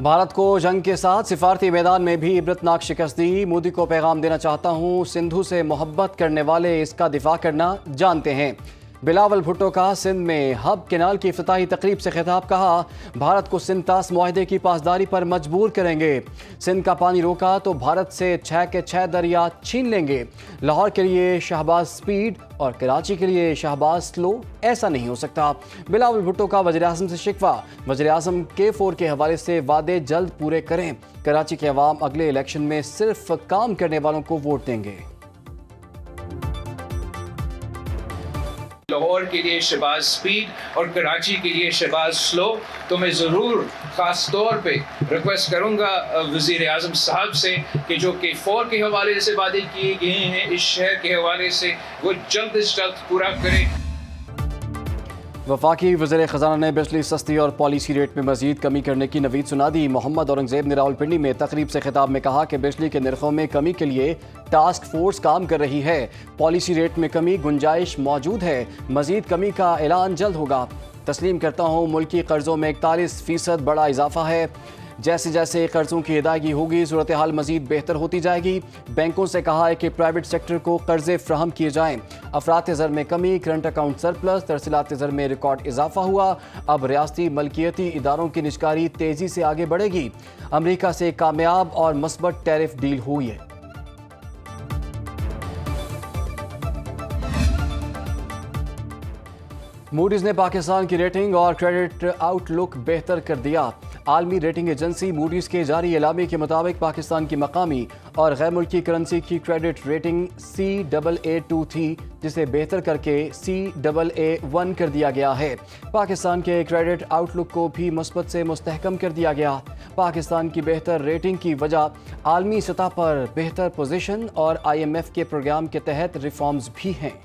بھارت کو جنگ کے ساتھ سفارتی میدان میں بھی عبرتناک شکست دی۔ مودی کو پیغام دینا چاہتا ہوں، سندھو سے محبت کرنے والے اس کا دفاع کرنا جانتے ہیں۔ بلاول بھٹو کا سندھ میں ہب کینال کی افتتاحی تقریب سے خطاب، کہا بھارت کو سندھ طاس معاہدے کی پاسداری پر مجبور کریں گے۔ سندھ کا پانی روکا تو بھارت سے 6 کے 6 دریا چھین لیں گے۔ لاہور کے لیے شہباز سپیڈ اور کراچی کے لیے شہباز سلو، ایسا نہیں ہو سکتا۔ بلاول بھٹو کا وزیراعظم سے شکوہ، وزیراعظم K4 کے حوالے سے وعدے جلد پورے کریں۔ کراچی کے عوام اگلے الیکشن میں صرف کام کرنے والوں کو ووٹ دیں گے۔ لاہور کے لیے شہباز سپیڈ اور کراچی کے لیے شہباز سلو، تو میں ضرور خاص طور پہ ریکویسٹ کروں گا وزیر اعظم صاحب سے کہ جو K4 کے حوالے سے وعدے کیے گئے ہیں اس شہر کے حوالے سے وہ جلد از جلد پورا کریں۔ وفاقی وزیر خزانہ نے بجلی سستی اور پالیسی ریٹ میں مزید کمی کرنے کی نوید سنا دی۔ محمد اورنگزیب نے راولپنڈی میں تقریب سے خطاب میں کہا کہ بجلی کے نرخوں میں کمی کے لیے ٹاسک فورس کام کر رہی ہے۔ پالیسی ریٹ میں کمی گنجائش موجود ہے، مزید کمی کا اعلان جلد ہوگا۔ تسلیم کرتا ہوں ملکی قرضوں میں 41% بڑا اضافہ ہے۔ جیسے جیسے قرضوں کی ادائیگی ہوگی صورتحال مزید بہتر ہوتی جائے گی۔ بینکوں سے کہا ہے کہ پرائیویٹ سیکٹر کو قرضے فراہم کیے جائیں۔ افراط زر میں کمی، کرنٹ اکاؤنٹ سرپلس، ترسیلات زر میں ریکارڈ اضافہ ہوا۔ اب ریاستی ملکیتی اداروں کی نجکاری تیزی سے آگے بڑھے گی۔ امریکہ سے کامیاب اور مثبت ٹیرف ڈیل ہوئی ہے۔ موڈیز نے پاکستان کی ریٹنگ اور کریڈٹ آؤٹ لک بہتر کر دیا۔ عالمی ریٹنگ ایجنسی موڈیز کے جاری اعلامیے کے مطابق پاکستان کی مقامی اور غیر ملکی کرنسی کی کریڈٹ ریٹنگ CAA2 تھی، جسے بہتر کر کے CAA1 کر دیا گیا ہے۔ پاکستان کے کریڈٹ آؤٹ لک کو بھی مثبت سے مستحکم کر دیا گیا۔ پاکستان کی بہتر ریٹنگ کی وجہ عالمی سطح پر بہتر پوزیشن اور IMF کے پروگرام کے تحت ریفارمز بھی ہیں۔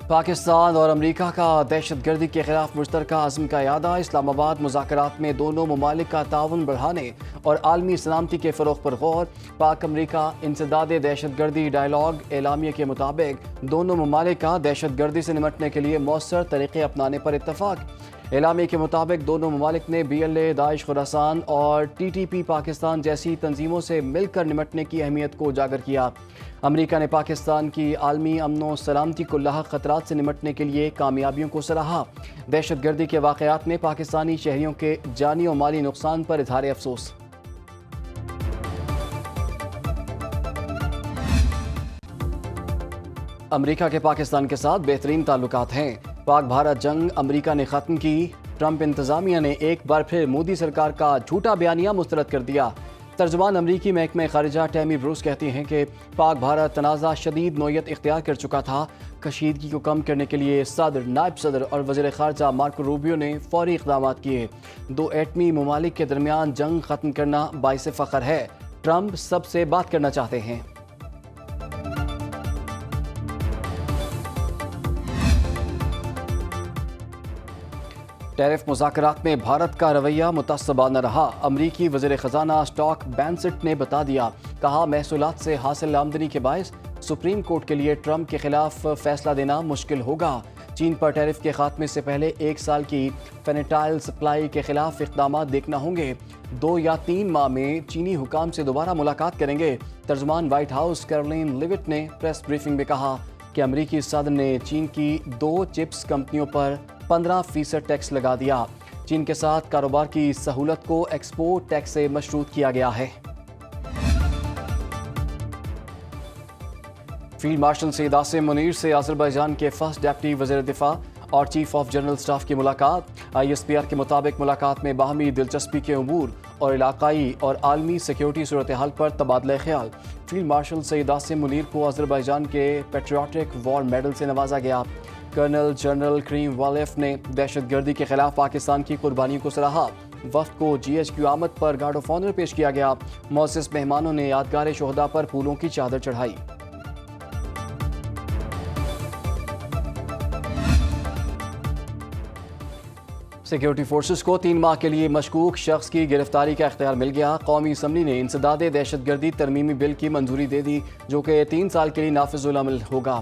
پاکستان اور امریکہ کا دہشت گردی کے خلاف مشترکہ عزم کا اعادہ۔ اسلام آباد مذاکرات میں دونوں ممالک کا تعاون بڑھانے اور عالمی سلامتی کے فروغ پر غور۔ پاک امریکہ انسداد دہشت گردی ڈائیلاگ اعلامیے کے مطابق دونوں ممالک کا دہشت گردی سے نمٹنے کے لیے مؤثر طریقے اپنانے پر اتفاق۔ اعلامیے کے مطابق دونوں ممالک نے BLA، داعش خراسان اور TTP پاکستان جیسی تنظیموں سے مل کر نمٹنے کی اہمیت کو اجاگر کیا۔ امریکہ نے پاکستان کی عالمی امن و سلامتی کو لاحق خطرات سے نمٹنے کے لیے کامیابیوں کو سراہا۔ دہشت گردی کے واقعات میں پاکستانی شہریوں کے جانی و مالی نقصان پر اظہار افسوس۔ امریکہ کے پاکستان کے ساتھ بہترین تعلقات ہیں۔ پاک بھارت جنگ امریکہ نے ختم کی۔ ٹرمپ انتظامیہ نے ایک بار پھر مودی سرکار کا جھوٹا بیانیہ مسترد کر دیا۔ ترجمان امریکی محکمہ خارجہ ٹیمی بروس کہتی ہیں کہ پاک بھارت تنازع شدید نوعیت اختیار کر چکا تھا۔ کشیدگی کو کم کرنے کے لیے صدر، نائب صدر اور وزیر خارجہ مارکو روبیو نے فوری اقدامات کیے۔ دو ایٹمی ممالک کے درمیان جنگ ختم کرنا باعث فخر ہے۔ ٹرمپ سب سے بات کرنا چاہتے ہیں۔ ٹیرف مذاکرات میں بھارت کا رویہ متعصبانہ رہا۔ امریکی وزیر خزانہ اسٹاک بینسٹ نے بتا دیا، کہا محصولات سے حاصل آمدنی کے باعث سپریم کورٹ کے لیے ٹرمپ کے خلاف فیصلہ دینا مشکل ہوگا۔ چین پر ٹیرف کے خاتمے سے پہلے 1 سال کی فینیٹائل سپلائی کے خلاف اقدامات دیکھنا ہوں گے۔ 2 یا 3 ماہ میں چینی حکام سے دوبارہ ملاقات کریں گے۔ ترجمان وائٹ ہاؤس کیرولین لیوٹ نے پریس بریفنگ میں کہا کہ امریکی صدر نے چین کی 2 چپس کمپنیوں پر 15% ٹیکس لگا دیا۔ چین کے ساتھ کاروبار کی سہولت کو ایکسپورٹ ٹیکس سے مشروط کیا گیا ہے۔ فیلڈ مارشل سید عاصم منیر سے آذربائیجان کے فرسٹ ڈیپٹی وزیر دفاع اور چیف آف جنرل اسٹاف کی ملاقات۔ ISPR کے مطابق ملاقات میں باہمی دلچسپی کے امور اور علاقائی اور عالمی سیکیورٹی صورتحال پر تبادلہ خیال۔ فیلڈ مارشل سید عاصم منیر کو آذربائیجان کے پیٹریوٹک وار میڈل سے نوازا گیا۔ کرنل جنرل کریم والیف نے دہشت گردی کے خلاف پاکستان کی قربانیوں کو سراہا۔ وفد کو GHQ آمد پر گارڈ آف آنر پیش کیا گیا۔ معزز مہمانوں نے یادگار شہداء پر پھولوں کی چادر چڑھائی۔ سیکیورٹی فورسز کو 3 ماہ کے لیے مشکوک شخص کی گرفتاری کا اختیار مل گیا۔ قومی اسمبلی نے انسداد دہشت گردی ترمیمی بل کی منظوری دے دی، جو کہ 3 سال کے لیے نافذ العمل ہوگا۔